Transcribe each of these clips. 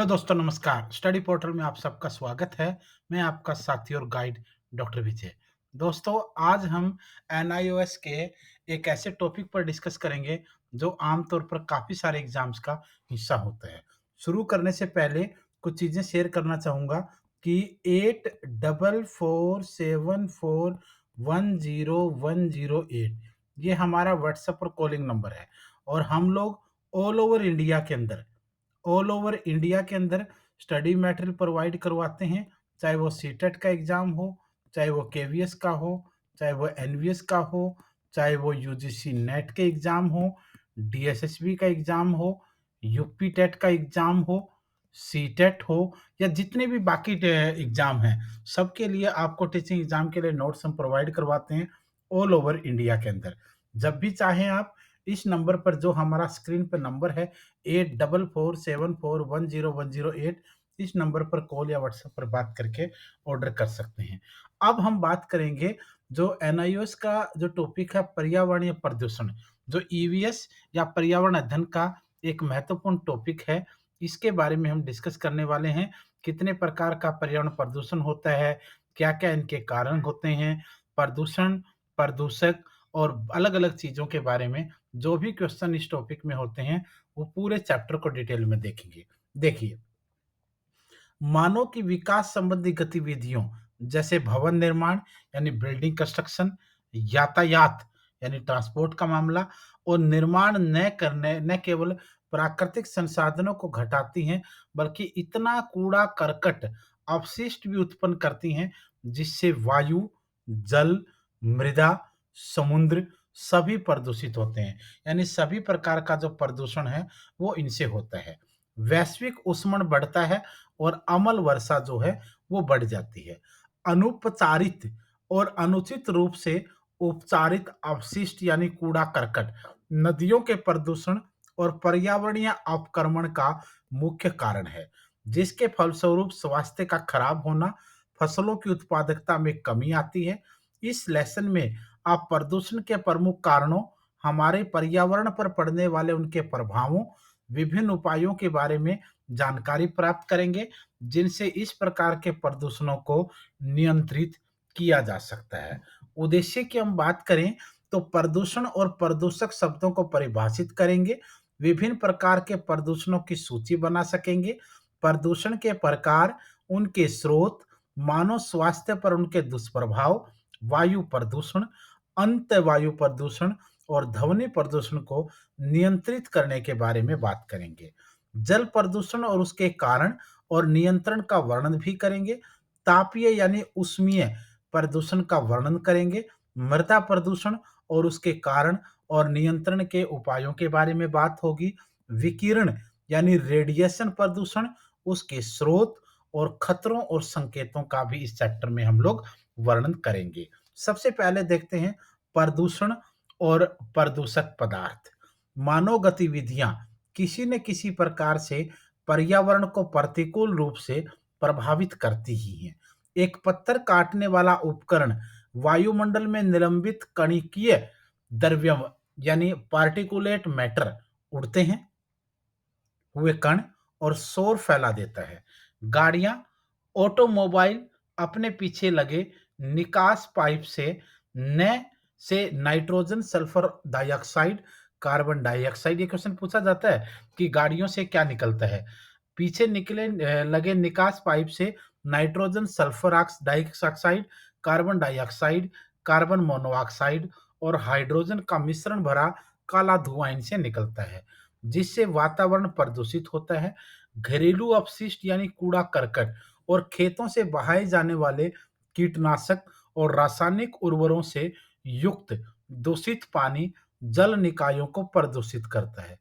Hello दोस्तों, नमस्कार। Study portal में आप सबका स्वागत है। मैं आपका साथी और गाइड डॉक्टर विजय। दोस्तों, आज हम एनआईओएस के एक ऐसे टॉपिक पर डिस्कस करेंगे जो आमतौर पर काफ़ी सारे एग्ज़ाम्स का हिस्सा होता है। शुरू करने से पहले कुछ चीज़ें शेयर करना चाहूँगा कि 8444140108 ये हमारा व्हाट्सएप और कॉलिंग नंबर है और हम लोग ऑल ओवर इंडिया के अंदर स्टडी मटेरियल प्रोवाइड करवाते हैं, चाहे वो सीटेट का एग्ज़ाम हो, चाहे वो केवीएस का हो, चाहे वो एनवीएस का हो, चाहे वो यूजीसी नेट के एग्ज़ाम हो, डीएसएसबी का एग्ज़ाम हो, यूपी टेट का एग्ज़ाम हो, सीटेट हो या जितने भी बाकी एग्ज़ाम हैं, सबके लिए आपको टीचिंग एग्ज़ाम के लिए नोट्स हम प्रोवाइड करवाते हैं ऑल ओवर इंडिया के अंदर। जब भी चाहें आप इस नंबर पर जो हमारा स्क्रीन पे नंबर है 8447410108 इस नंबर पर कॉल या व्हाट्सएप पर बात करके ऑर्डर कर सकते हैं। अब हम बात करेंगे जो एनआईओएस का जो टॉपिक है पर्यावरणीय प्रदूषण, जो ईवीएस या पर्यावरण अध्ययन का एक महत्वपूर्ण टॉपिक है। इसके बारे में हम डिस्कस करने वाले हैं। कितने प्रकार का पर्यावरण प्रदूषण होता है, क्या-क्या इनके कारण होते हैं, प्रदूषण, प्रदूषक और अलग-अलग चीज़ों के बारे में जो भी क्वेश्चन इस टॉपिक में होते हैं, वो पूरे चैप्टर को डिटेल में देखेंगे। देखिए, मानव की विकास संबंधी गतिविधियों जैसे भवन निर्माण यानी बिल्डिंग कंस्ट्रक्शन, यातायात यानी ट्रांसपोर्ट का मामला और निर्माण न केवल प्राकृतिक संसाधनों को घटाती हैं, बल्कि इतना कूड़ा-करकट, अपशिष्ट भी उत्पन्न करती हैं, जिससे वायु, जल, मृदा, समुद्र सभी प्रदूषित होते हैं। यानी सभी प्रकार का जो प्रदूषण है, वो इनसे होता है। वैश्विक ऊष्मन बढ़ता है और अम्ल वर्षा जो है वो बढ़ जाती है। अनुपचारित और अनुचित रूप से उपचारित अपशिष्ट यानी कूड़ा-करकट नदियों के प्रदूषण और पर्यावरणीय अपक्रमण का मुख्य कारण है, जिसके फलस्वरूप स्वास्थ्य का खराब होना, फसलों की उत्पादकता में कमी आती है। इस लेसन में आप प्रदूषण के प्रमुख कारणों, हमारे पर्यावरण पर पड़ने वाले उनके प्रभावों, विभिन्न उपायों के बारे में जानकारी प्राप्त करेंगे, जिनसे इस प्रकार के प्रदूषणों को नियंत्रित किया जा सकता है। उद्देश्य की हम बात करें तो प्रदूषण और प्रदूषक शब्दों को परिभाषित करेंगे, विभिन्न प्रकार के प्रदूषणों की सूची बना सकेंगे, प्रदूषण के प्रकार, उनके स्रोत, मानव स्वास्थ्य पर उनके दुष्प्रभाव, वायु प्रदूषण, अंत वायु प्रदूषण और ध्वनि प्रदूषण को नियंत्रित करने के बारे में बात करेंगे। जल प्रदूषण और उसके कारण और नियंत्रण का वर्णन भी करेंगे। तापीय यानी ऊष्मीय प्रदूषण का वर्णन करेंगे। मृदा प्रदूषण और उसके कारण और नियंत्रण के उपायों के बारे में बात होगी। विकिरण यानी रेडिएशन प्रदूषण, उसके स्रोत और खतरों और संकेतों का भी इस चैप्टर में हम लोग वर्णन करेंगे। सबसे पहले देखते हैं प्रदूषण और प्रदूषक पदार्थ। मानव गतिविधियां किसी न किसी प्रकार से पर्यावरण को प्रतिकूल रूप से प्रभावित करती ही हैं। एक पत्थर काटने वाला उपकरण वायुमंडल में निलंबित कणिकीय द्रव्यम यानी पार्टिकुलेट मैटर उड़ते हैं हुए कण और शोर फैला देता है। गाड़ियां, ऑटोमोबाइल अपने पीछे लगे निकास पाइप से न से nitrogen, sulphur dioxide, carbon dioxide ये क्वेश्चन पूछा जाता है कि गाड़ियों से क्या निकलता है? पीछे लगे निकास पाइप से nitrogen, sulphur dioxide, carbon dioxide, carbon monoxide और हाइड्रोजन का मिश्रण भरा काला धुआं इनसे निकलता है, जिससे वातावरण प्रदूषित होता है। घरेलू अपशिष्ट यानी कूड़ा-करकट और खेतों से बहाए जाने वाले कीटनाशक और रासायनिक उर्वरों से युक्त दूषित पानी जल निकायों को प्रदूषित करता है।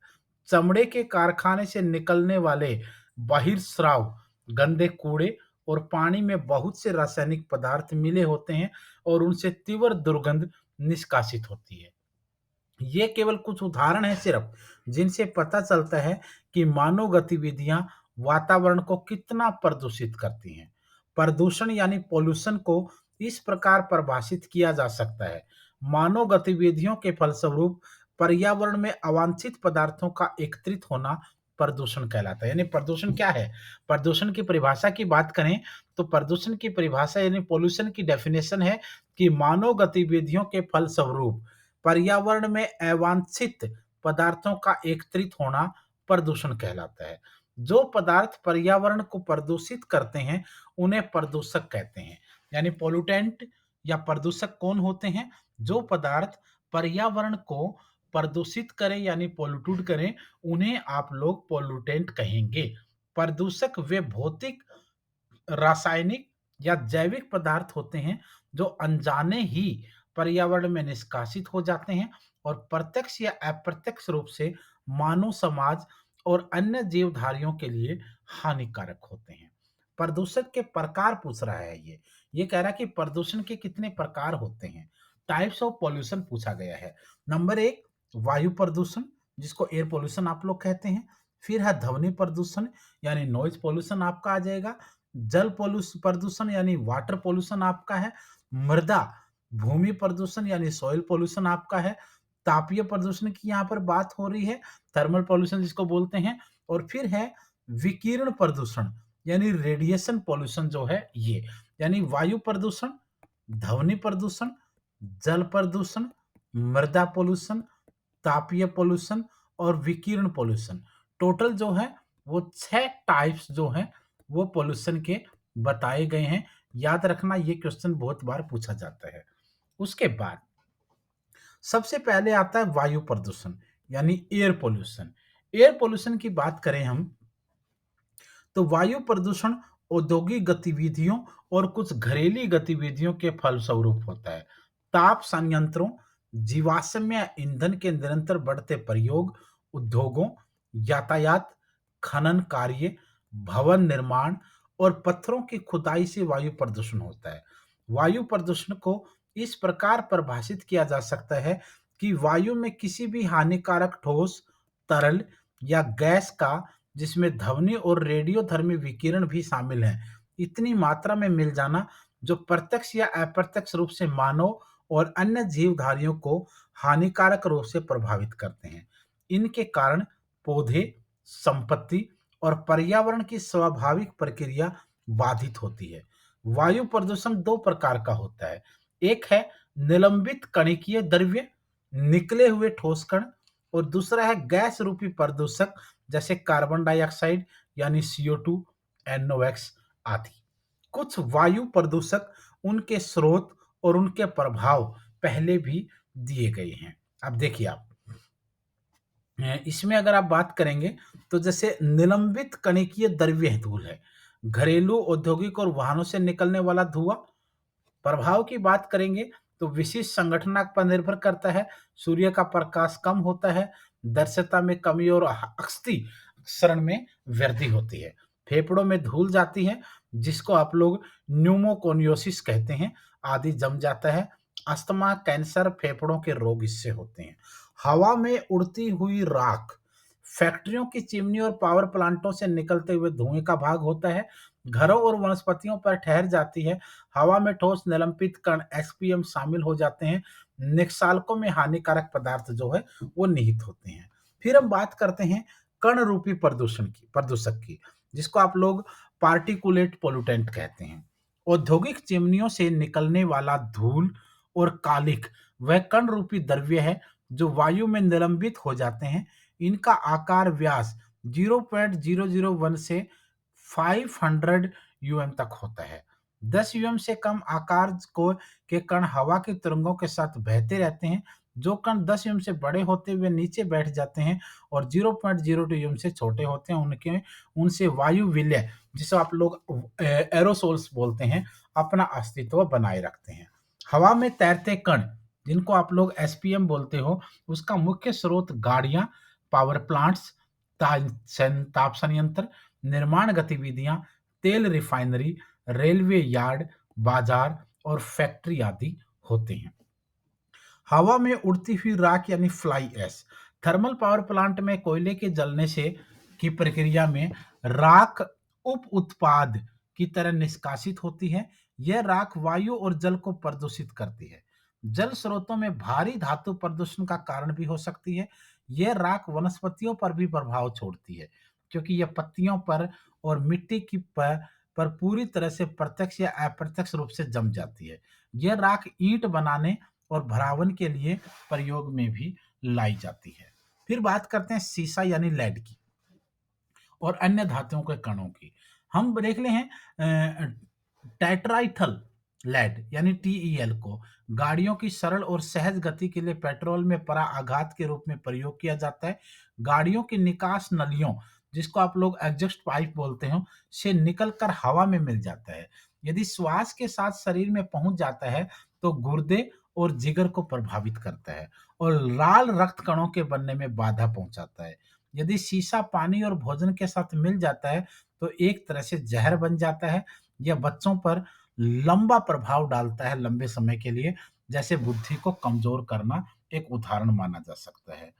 चमड़े के कारखाने से निकलने वाले बहिर्स्राव, गंदे कूड़े और पानी में बहुत से रासायनिक पदार्थ मिले होते हैं और उनसे तीव्र दुर्गंध निष्कासित होती है। ये केवल कुछ उदाहरण हैं सिर्फ, जिनसे पता चलता है कि मानव गतिविधियां वातावरण को कितना प्रदूषित करती हैं। प्रदूषण यानी पॉल्यूशन को इस प्रकार परिभाषित किया जा सकता है। मानव गतिविधियों के फलस्वरूप पर्यावरण में अवांछित पदार्थों का एकत्रित होना प्रदूषण कहलाता है। यानी प्रदूषण क्या है? प्रदूषण की परिभाषा की बात करें तो प्रदूषण की परिभाषा यानी पॉल्यूशन की डेफिनेशन है कि मानव गतिविधियों के फलस्वरूप पर्यावरण में अवांछित पदार्थों का एकत्रित होना प्रदूषण कहलाता है। जो पदार्थ पर्यावरण को प्रदूषित करते हैं, उन्हें प्रदूषक कहते हैं। यानी पॉल्यूटेंट या प्रदूषक कौन होते हैं? जो पदार्थ पर्यावरण को प्रदूषित करें यानी पॉल्यूटेड करें, उन्हें आप लोग पॉल्यूटेंट कहेंगे। प्रदूषक वे भौतिक, रासायनिक या जैविक पदार्थ होते हैं जो अनजाने ही पर्यावरण में निष्कासित हो जाते हैं और प्रत्यक्ष या अप्रत्यक्ष रूप से मानव समाज और अन्य जीवधारियों के लिए हानिकारक होते हैं। प्रदूषण के प्रकार पूछ रहा है ये कह रहा है कि प्रदूषण के कितने प्रकार होते हैं। टाइप्स ऑफ पॉल्यूशन पूछा गया है। नंबर एक, वायु प्रदूषण, जिसको एयर पॉल्यूशन आप लोग कहते हैं। फिर है ध्वनि प्रदूषण यानी नॉइज पॉल्यूशन आपका आ जाएगा। जल प्रदूषण यानी वाटर पॉल्यूशन आपका है। मृदा भूमि प्रदूषण यानी सॉइल पॉल्यूशन आपका है। तापीय प्रदूषण की यहाँ पर बात हो रही है, थर्मल पॉल्यूशन जिसको बोलते हैं। और फिर है विकिरण प्रदूषण यानी रेडिएशन पॉल्यूशन जो है ये। यानी वायु प्रदूषण, ध्वनि प्रदूषण, जल प्रदूषण, मृदा पॉल्यूशन, तापीय पॉल्यूशन और विकिरण पॉल्यूशन। टोटल जो है वो 6 टाइप्स जो हैं वो पॉल्यूशन के बताए गए हैं। याद रखना ये क्वेश्चन बहुत बार पूछा जाता है। उसके बाद सबसे पहले आता है वायु प्रदूषण यानी एयर पॉल्यूशन। एयर पॉल्यूशन की बात करें हम तो वायु प्रदूषण औद्योगिक गतिविधियों और कुछ घरेलू गतिविधियों के फलस्वरूप होता है। ताप संयंत्रों, जीवाश्म ईंधन के निरंतर बढ़ते प्रयोग, उद्योगों, यातायात, खनन कार्य, भवन निर्माण और पत्थरों की खुदाई से वायु प्रदूषण होता है। वायु प्रदूषण को इस प्रकार परिभाषित किया जा सकता है कि वायु में किसी भी हानिकारक ठोस, तरल या गैस का, जिसमें ध्वनि और रेडियोधर्मी विकिरण भी शामिल हैं, इतनी मात्रा में मिल जाना जो प्रत्यक्ष या अप्रत्यक्ष रूप से मानव और अन्य जीवधारियों को हानिकारक रूप से प्रभावित करते हैं। इनके कारण पौधे, संपत्ति और पर्यावरण की स्वाभाविक प्रक्रिया बाधित होती है। वायु प्रदूषण 2 प्रकार का होता है। एक है निलंबित कणिकीय द्रव्य, निकले हुए ठोस कण, और दूसरा है गैस रूपी प्रदूषक जैसे कार्बन डाइऑक्साइड यानी CO2, NOx आदि। कुछ वायु प्रदूषक, उनके स्रोत और उनके प्रभाव पहले भी दिए गए हैं। अब देखिए आप, इसमें अगर आप बात करेंगे तो जैसे निलंबित कणिकीय द्रव्य धूल है, घरेलू, औद्योगिक और वाहनों से निकलने वाला धुआं। प्रभाव की बात करेंगे तो विशिष्ट संगठनक पर निर्भर करता है। सूर्य का प्रकाश कम होता है, दृश्यता में कमी और अस्थि क्षरण में वृद्धि होती है। फेफड़ों में धूल जाती है जिसको आप लोग न्यूमोकोनियोसिस कहते हैं, आदि जम जाता है। अस्थमा, कैंसर, फेफड़ों के रोग इससे होते हैं। हवा में उड़ती हुई राख फैक्ट्रियों की चिमनी और पावर प्लांटों से निकलते हुए धुएं का भाग होता है। घरों और वनस्पतियों पर ठहर जाती है। हवा में ठोस निलंबित कण SPM शामिल हो जाते हैं। निकालकों में हानिकारक पदार्थ जो है वो निहित होते हैं। फिर हम बात करते हैं कण रूपी प्रदूषक की, जिसको आप लोग पार्टिकुलेट पोल्यूटेंट कहते हैं। औद्योगिक चिमनियों से निकलने वाला धूल और कालिख वह कण रूपी द्रव्य है जो वायु में निलंबित हो जाते हैं। इनका आकार व्यास 0.001 से 500 यूएम तक होता है। 10 यूएम से कम आकार को के कण हवा की तरंगों के साथ बहते रहते हैं। जो कण 10 यूएम से बड़े होते हुए नीचे बैठ जाते हैं और 0.02 यूएम से छोटे होते हैं, उनके उनसे वायु विलय, जिसे आप लोग एरोसोल्स बोलते हैं, अपना अस्तित्व बनाए रखते हैं। हवा में तैरते कण, जिनको आप लोग SPM बोलते हो, उसका मुख्य स्रोत गाड़ियां, पावर प्लांट्स, ताप संयंत्र, निर्माण गतिविधियां, तेल रिफाइनरी, रेलवे यार्ड, बाजार और फैक्ट्री आदि होते हैं। हवा में उड़ती हुई राख यानी fly ash, thermal power plant में कोयले के जलने से की प्रक्रिया में राख उप उत्पाद की तरह निष्कासित होती है। यह राख वायु और जल को प्रदूषित करती है। जल स्रोतों में भारी धातु प्रदूषण का कारण भी हो सकती है। यह राख वनस्पतियों पर भी प्रभाव छोड़ती है। क्योंकि यह पत्तियों पर और मिट्टी की पर पूरी तरह से प्रत्यक्ष या अप्रत्यक्ष रूप से जम जाती है। यह राख ईंट बनाने और भरावन के लिए प्रयोग में भी लाई जाती है। फिर बात करते हैं सीसा यानी लेड की और अन्य धातुओं के कणों की। हम देख ले हैं टेट्राइथल लेड यानी टीईएल को गाड़ियों की सरल और सहज गति के लिए पेट्रोल में पराआघात के रूप में प्रयोग किया जाता है। गाड़ियों की निकास नलियों, जिसको आप लोग एग्जॉस्ट पाइप बोलते हो, से निकलकर हवा में मिल जाता है। यदि श्वास के साथ शरीर में पहुंच जाता है तो गुर्दे और जिगर को प्रभावित करता है और लाल रक्त कणों के बनने में बाधा पहुंचाता है। यदि शीशा पानी और भोजन के साथ मिल जाता है तो एक तरह से जहर बन जाता है। यह बच्चों पर लंबा प्रभाव डालता है लंबे समय के लिए, जैसे बुद्धि को कमजोर करना एक उदाहरण माना जा सकता है।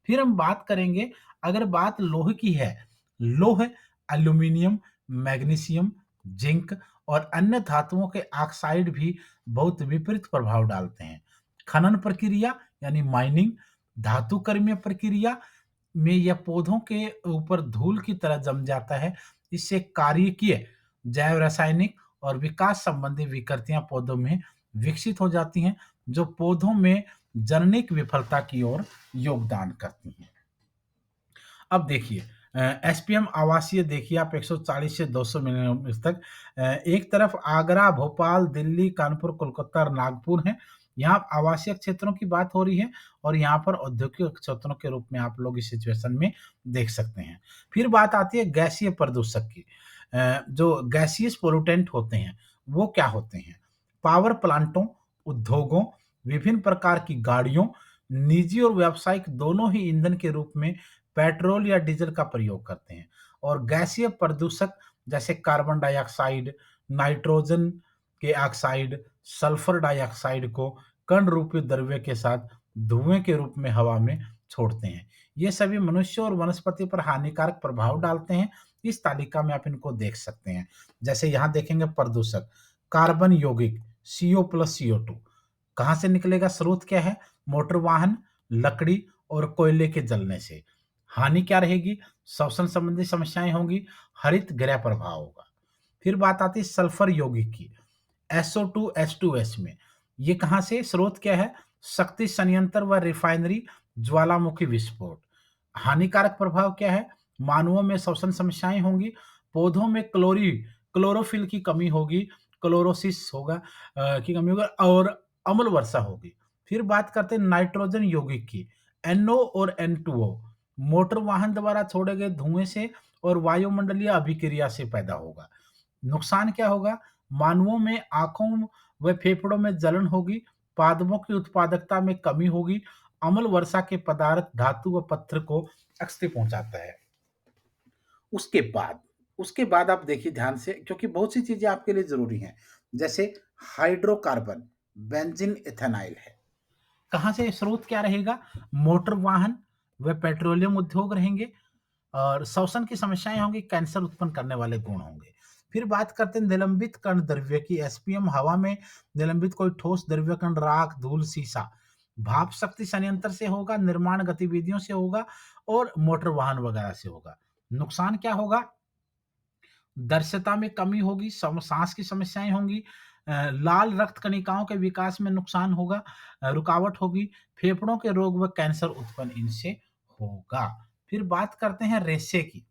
फिर हम बात करेंगे, अगर बात लोह की है, लोह एल्यूमीनियम, मैग्नीशियम, जिंक और अन्य धातुओं के ऑक्साइड भी बहुत विपरीत प्रभाव डालते हैं। खनन प्रक्रिया यानी माइनिंग, धातुकर्मीय प्रक्रिया में यह पौधों के ऊपर धूल की तरह जम जाता है। इससे कार्यकीय, जैव रासायनिक और विकास संबंधी विकृतियां पौधों में विकसित हो जाती हैं, जो पौधों में जननिक विफलता की ओर योगदान करती हैं। अब देखिए एसपीएम आवासीय देखिए आप 140 से 200 मिलीमीटर तक। एक तरफ आगरा, भोपाल, दिल्ली, कानपुर, कोलकाता और नागपुर है। यहाँ आवासीय क्षेत्रों की बात हो रही है और यहाँ पर औद्योगिक क्षेत्रों के रूप में आप लोग इस सिचुएशन में देख सकते हैं। फिर बात आती है गैसीय प्रदूषक की। जो गैसियस पोल्यूटेंट होते हैं वो क्या होते हैं? पावर प्लांटों, उद्योगों, विभिन्न प्रकार की गाड़ियों, निजी और व्यावसायिक दोनों ही ईंधन के रूप में पेट्रोल या डीजल का प्रयोग करते हैं और गैसीय प्रदूषक जैसे कार्बन डाइऑक्साइड, नाइट्रोजन के ऑक्साइड, सल्फर डाइऑक्साइड को कण रूपी द्रव्य के साथ धुएं के रूप में हवा में छोड़ते हैं। ये सभी मनुष्य और वनस्पति पर हानिकारक प्रभाव डालते हैं। इस तालिका में आप इनको देख सकते हैं। जैसे यहाँ देखेंगे प्रदूषक, कार्बन यौगिक CO+CO2 कहाँ से निकलेगा? स्रोत क्या है? मोटर वाहन, लकड़ी और कोयले के जलने से। हानि क्या रहेगी? श्वसन संबंधी समस्याएं होंगी, हरित गृह प्रभाव होगा। फिर बात आती है सल्फर यौगिक की, SO2 H2S में। ये कहाँ से? स्रोत क्या है? शक्ति संयंत्र व रिफाइनरी, ज्वालामुखी विस्फोट। हानिकारक प्रभाव क्या है? मानवों में श्वसन समस्याएं होंगी, पौधों में क्लोरोफिल की कमी होगी, क्लोरोसिस होगा की कमी होगा और अम्ल वर्षा होगी। फिर बात करते हैं नाइट्रोजन यौगिक की, NO और N2O मोटर वाहन द्वारा छोड़े गए धुएं से और वायुमंडलीय अभिक्रिया से पैदा होगा। नुकसान क्या होगा? मानवों में आंखों व फेफड़ों में जलन होगी, पादपों की उत्पादकता में कमी होगी, अम्ल वर्षा के पदार्थ धातु व पत्थर को क्षति पहुंचाता है। उसके बाद उसके बाद आप देखिए ध्यान से, क्योंकि बहुत सी चीजें आपके लिए जरूरी हैं। जैसे हाइड्रोकार्बन, बेंजीन, इथेनॉल है। कहाँ से? स्रोत क्या रहेगा? मोटर वाहन व पेट्रोलियम उद्योग रहेंगे और श्वसन की समस्याएं होंगी, कैंसर उत्पन्न करने वाले गुण होंगे। फिर बात करते हैं निलंबित कण द्रव्य की। एसपीएम हवा में निलंबित कोई ठोस द्रव्य कण, राख, धूल, सीसा, भाप शक्ति संयंत्र से होगा, निर्माण गतिविधियों से होगा और मोटर वाहन वगैरह से होगा। नुकसान क्या होगा? दृश्यता में कमी होगी, सांस की समस्याएं होंगी, लाल रक्त कणिकाओं के विकास में नुकसान होगा, रुकावट होगी, फेफड़ों के रोग व कैंसर उत्पन्न इनसे होगा। फिर बात करते हैं रेशे की।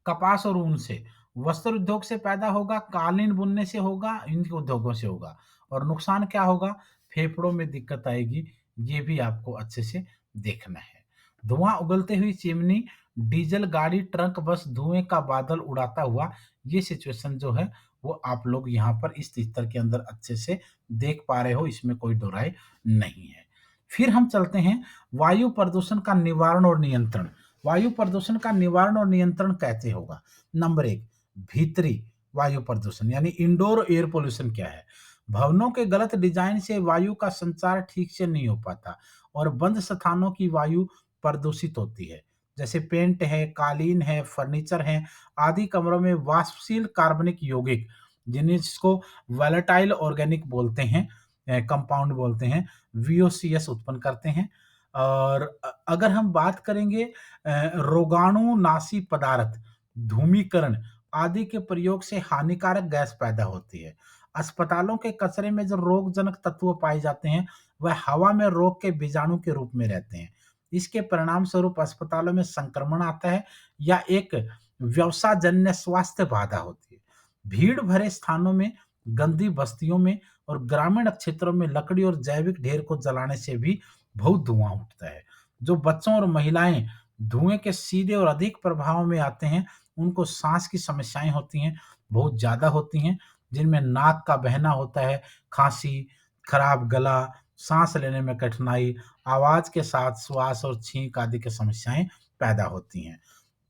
कपास और ऊन से, वस्त्र उद्योग से पैदा होगा, कालीन बुनने से होगा, इन उद्योगों से होगा। और नुकसान क्या होगा? फेफड़ों में दिक्कत आएगी। ये भी आपको अच्छे से देखना है। धुआं उगलते हुई चिमनी, डीजल गाड़ी, ट्रक, बस, धुएं का बादल उड़ाता हुआ, ये सिचुएशन जो है वो आप लोग यहाँ पर इस चित्र के अंदर अच्छे से देख पा रहे हो, इसमें कोई दो राय नहीं है। फिर हम चलते हैं वायु प्रदूषण का निवारण और नियंत्रण। वायु प्रदूषण का निवारण और नियंत्रण कैसे होगा? नंबर एक, भीतरी वायु प्रदूषण यानी इंडोर एयर पोल्यूशन क्या है? भवनों के गलत डिजाइन से वायु का संचार ठीक से नहीं हो पाता और बंद स्थानों की वायु प्रदूषित होती है। जैसे पेंट है, कालीन है, फर्नीचर है आदि कमरों में वाष्पशील कार्बनिक यौगिक, जिसको वोलेटाइल ऑर्गेनिक बोलते हैं, कंपाउंड बोलते हैं, VOCs उत्पन्न करते हैं। और अगर हम बात करेंगे रोगाणुनाशी पदार्थ, धूमीकरण आदि के प्रयोग से हानिकारक गैस पैदा होती है। अस्पतालों के कचरे में जो रोगजनक तत्व पाए जाते हैं, वह हवा में रोग के बीजाणु के रूप में रहते हैं। इसके परिणाम स्वरूप अस्पतालों में संक्रमण आता है या एक व्यवसायजन्य स्वास्थ्य बाधा होती है। भीड़ भरे स्थानों में, गंदी बस्तियों में और ग्रामीण क्षेत्रों में लकड़ी और जैविक ढेर को जलाने से भी बहुत धुआँ उठता है। जो बच्चों और महिलाएँ धुएँ के सीधे और अधिक प्रभाव में आते हैं, उनको साँस की समस्याएँ होती हैं, बहुत ज़्यादा होती हैं, जिनमें नाक का बहना होता है, खाँसी, खराब गला, साँस लेने में कठिनाई, आवाज़ के साथ श्वास और छींक आदि की समस्याएँ पैदा होती हैं।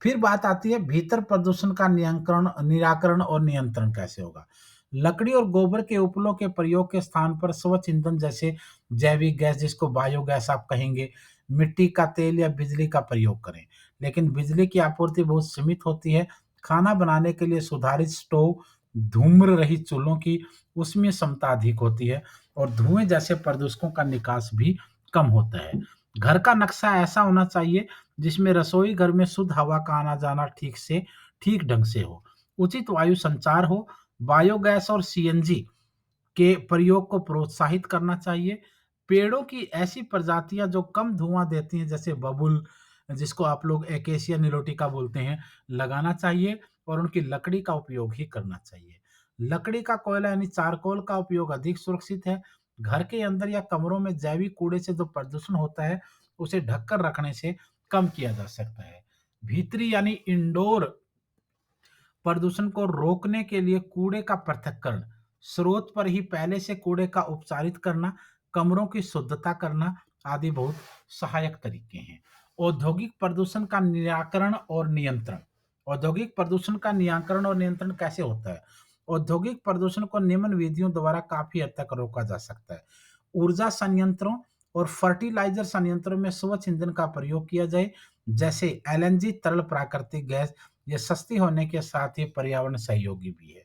फिर बात आती है भीतर प्रदूषण का निराकरण और नियंत्रण कैसे होगा? लकड़ी और गोबर के उपलों के प्रयोग के स्थान पर स्वच्छ ईंधन जैसे जैविक गैस जिसको बायोगैस आप कहेंगे, मिट्टी का तेल या बिजली का प्रयोग करें। लेकिन बिजली की आपूर्ति बहुत सीमित होती है। खाना बनाने के लिए सुधारित स्टोव, धूम्र रहित चूल्हों की उसमें क्षमता अधिक होती है और धुएँ जैसे प्रदूषकों का निकास भी कम होता है। घर का नक्शा ऐसा होना चाहिए जिसमें रसोई घर में शुद्ध हवा का आना-जाना ठीक ढंग से हो, उचित वायु संचार हो, बायोगैस और सीएनजी के प्रयोग को प्रोत्साहित करना चाहिए। पेड़ों की ऐसी प्रजातियाँ जो कम धुआँ देती हैं जैसे बबुल, जिसको आप लोग एकेसिया निलोटिका बोलते हैं, लगाना चाहिए और उनकी लकड़ी का उपयोग ही करना चाहिए। लकड़ी का कोयला यानी चारकोल का उपयोग अधिक सुरक्षित है। घर के अंदर या कमरों में जैविक कूड़े से जो प्रदूषण होता है, उसे ढक कर रखने से कम किया जा सकता है। भीतरी यानी इंडोर प्रदूषण को रोकने के लिए कूड़े का पृथक्करण, स्रोत पर ही पहले से कूड़े का उपचारित करना, कमरों की शुद्धता करना आदि बहुत सहायक तरीके हैं। औद्योगिक प्रदूषण का निराकरण और नियंत्रण। औद्योगिक प्रदूषण का निराकरण और नियंत्रण कैसे होता है? औद्योगिक प्रदूषण को निम्न विधियों द्वारा काफी हद तक रोका जा सकता है। ऊर्जा संयंत्रों और फर्टिलाइजर संयंत्रों में स्वच्छ ईंधन का प्रयोग किया जाए, जैसे एलएनजी तरल प्राकृतिक गैस। ये सस्ती होने के साथ ही पर्यावरण सहयोगी भी है।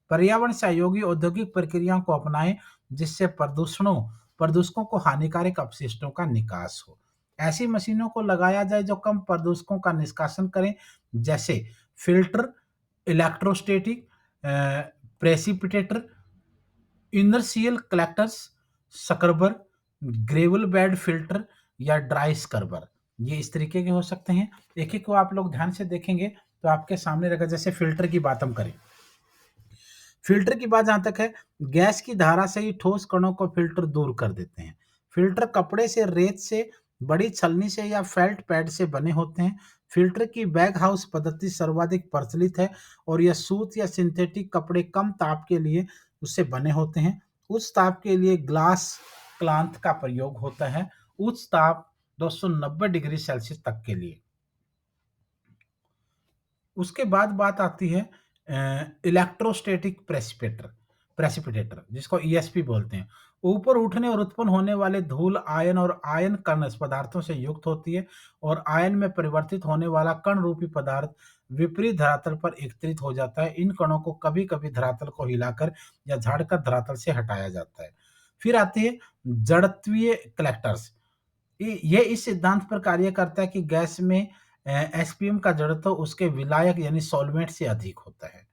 पर्यावरण सहयोगी औद्योगिक प्रक्रियाओं को अपनाएं जिससे प्रदूषकों को हानिकारक अपशिष्टों का निकास हो। ऐसी मशीनों को लगाया जाए जो कम प्रदूषकों का निष्कासन करें, जैसे filter, electrostatic precipitator, inertial collectors, scrubber, gravel bed filter या ड्राई स्क्रबर। ये इस तरीके के हो सकते हैं। एक-एक को आप लोग ध्यान से देखेंगे तो आपके सामने रहेगा। जैसे फ़िल्टर की बात हम करें, फ़िल्टर की बात जहाँ तक है, गैस की धारा से ही ठोस कणों को फ़िल्टर दूर कर देते हैं। फ़िल्टर कपड़े से, रेत से, बड़ी छलनी से या फेल्ट पैड से बने होते हैं। फ़िल्टर की बैग हाउस पद्धति सर्वाधिक प्रचलित है और यह सूत या सिंथेटिक कपड़े कम ताप के लिए उससे बने होते हैं। उच्च ताप के लिए ग्लास क्लॉथ का प्रयोग होता है। उच्च ताप 290 डिग्री सेल्सियस तक के लिए। उसके बाद बात आती है इलेक्ट्रोस्टैटिक प्रेसिपिटेटर जिसको ईएसपी बोलते हैं। ऊपर उठने और उत्पन्न होने वाले धूल आयन और आयन कण इस पदार्थों से युक्त होती है और आयन में परिवर्तित होने वाला कण रूपी पदार्थ विपरीत धरातल पर एकत्रित हो जाता है। इन कणों को कभी-कभी धरातल को हिलाकर या झाड़कर धरातल से हटाया जाता है। फिर आती है जड़त्वीय कलेक्टर्स। ये इस सिद्धांत पर कार्य करता है कि गैस में एसपीएम का जड़त्व उसके विलायक यानी सॉल्वेंट से अधिक होता है।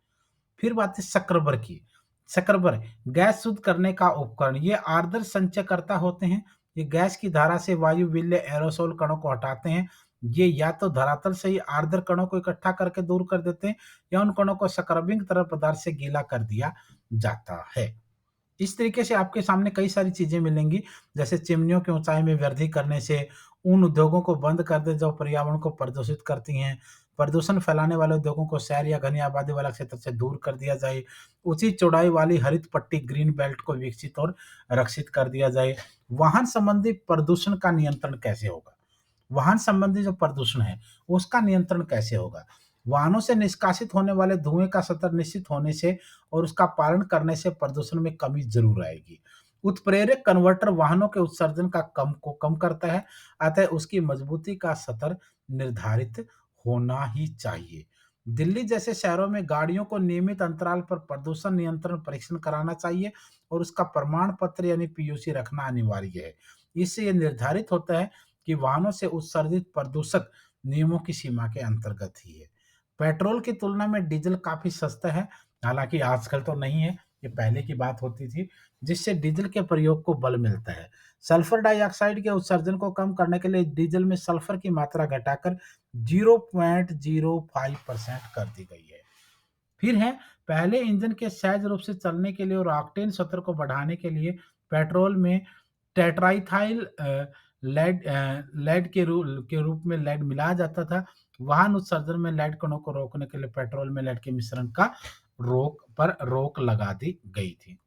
फिर बात है सक्र्बर की। सक्र्बर गैस शुद्ध करने का उपकरण। ये आदर्श संचयकर्ता होते हैं। ये गैस की धारा से वायु विल्य एरोसोल कणों को हटाते हैं। ये या तो धरातल से ही आर्द्र कणों को इकट्ठा करके दूर कर देते हैं या उन कणों को स्क्रबिंग तरल पदार्थ से गीला कर दिया जाता है। इस तरीके से आपके सामने कई सारी चीज़ें मिलेंगी, जैसे चिमनियों की ऊँचाई में वृद्धि करने से, उन उद्योगों को बंद कर दें जो पर्यावरण को प्रदूषित करती हैं, प्रदूषण फैलाने वाले उद्योगों को शहर या घनी आबादी वाला क्षेत्र से दूर कर दिया जाए, उचित चौड़ाई वाली हरित पट्टी ग्रीन बेल्ट को विकसित और रक्षित कर दिया जाए। वाहन संबंधी प्रदूषण का नियंत्रण कैसे होगा? वाहन संबंधी जो प्रदूषण है, उसका नियंत्रण कैसे होगा? वाहनों से निष्कासित होने वाले धुएँ का स्तर निश्चित होने से और उसका पालन करने से प्रदूषण में कमी ज़रूर आएगी। उत्प्रेरक कन्वर्टर वाहनों के उत्सर्जन का कम करता है, अतः उसकी मजबूती का स्तर निर्धारित होना ही चाहिए। दिल्ली जैसे शहरों में गाड़ियों को नियमित अंतराल पर प्रदूषण नियंत्रण परीक्षण कराना चाहिए और उसका प्रमाण पत्र यानी पीयूसी रखना अनिवार्य है। इससे ये निर्धारित होता है कि वाहनों से उत्सर्जित प्रदूषक नियमों की सीमा के अंतर्गत ही है। पेट्रोल की तुलना में डीज़ल काफ़ी सस्ता है, हालाँकि आजकल तो नहीं है, ये पहले की बात होती थी, जिससे डीज़ल के प्रयोग को बल मिलता है। सल्फर डाइऑक्साइड के उत्सर्जन को कम करने के लिए डीज़ल में सल्फर की मात्रा घटाकर 0.05% कर दी गई है। फिर है, पहले इंजन के सहज रूप से चलने के लिए और ऑक्टेन स्तर को बढ़ाने के लिए पेट्रोल में टेट्राइथाइल लेड के रूप में लेड मिलाया जाता था। वाहन उत्सर्जन में लेड कणों को रोकने के लिए पेट्रोल में लेड के मिश्रण का रोक लगा दी गई थी।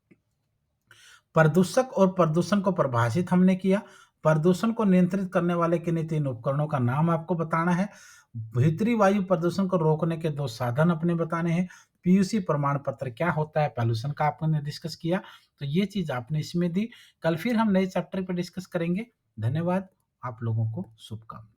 प्रदूषक और प्रदूषण को परिभाषित हमने किया। प्रदूषण को नियंत्रित करने वाले किन्हीं 3 उपकरणों का नाम आपको बताना है। भीतरी वायु प्रदूषण को रोकने के 2 साधन अपने बताने हैं। पीयूसी प्रमाण पत्र क्या होता है, पॉल्यूशन का आपने डिस्कस किया, तो ये चीज़ आपने इसमें दी। कल फिर हम नए चैप्टर पे डिस्कस करेंगे। धन्यवाद। आप लोगों को शुभकामनाएँ।